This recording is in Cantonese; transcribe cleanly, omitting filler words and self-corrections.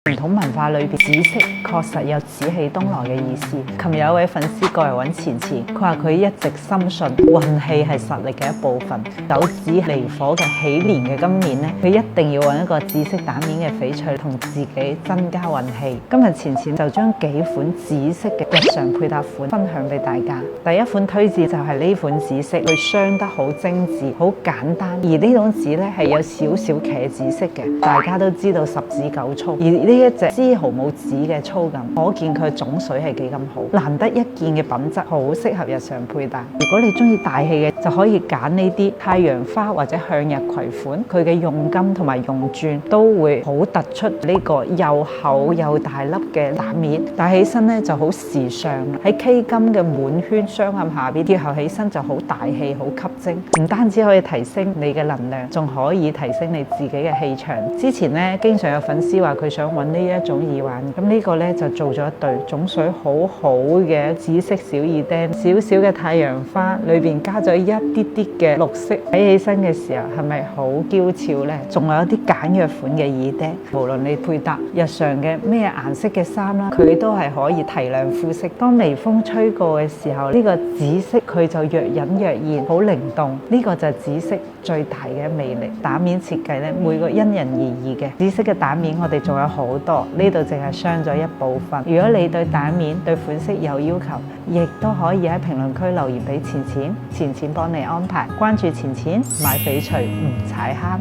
傳統文化裏邊，紫色確實有紫氣東來嘅意思。琴日有位粉絲過嚟揾錢錢，佢話佢一直深信運氣係實力嘅一部分。九紫離火嘅喜年嘅今年呢，佢一定要揾一個紫色蛋面嘅翡翠同自己增加運氣。今日錢錢就將幾款紫色嘅日常配搭款分享俾大家。第一款推薦就係呢款紫色，佢鑲得好精緻，好簡單。而呢種紫呢係有少少茄紫色嘅，大家都知道十指九粗，而呢一隻絲毫冇紫嘅粗感，可見佢種水係幾咁好，難得一見嘅品質，好適合日常配搭。如果你中意大氣嘅，就可以揀呢啲太陽花或者向日葵款，佢嘅用金同埋用鑽都會好突出呢個又厚又大粒嘅蛋面，戴起身咧就好時尚。喺 K 金嘅滿圈鑲嵌下邊，貼合起身就好大氣，好吸睛。唔單止可以提升你嘅能量，仲可以提升你自己嘅氣場。之前咧經常有粉絲話佢想揾呢一種耳環，咁呢個咧就做咗一對種水好好嘅紫色小耳釘，少少嘅太陽花，裏邊加咗一啲啲嘅綠色，睇起身嘅時候係咪好嬌俏呢？仲有一啲簡約款嘅耳釘，無論你配搭日常嘅咩顏色嘅衫啦，佢都係可以提亮膚色。當微風吹過嘅時候，呢個紫色佢就若隱若現，好靈動。呢個就係紫色最大嘅魅力。蛋面設計咧，每個因人而異嘅。紫色嘅蛋面我哋仲有好多，呢度淨係鑲咗一部分。如果你對蛋面對款式有要求，亦都可以喺評論區留言俾錢錢，錢錢幫你安排。關注錢錢買翡翠唔踩坑。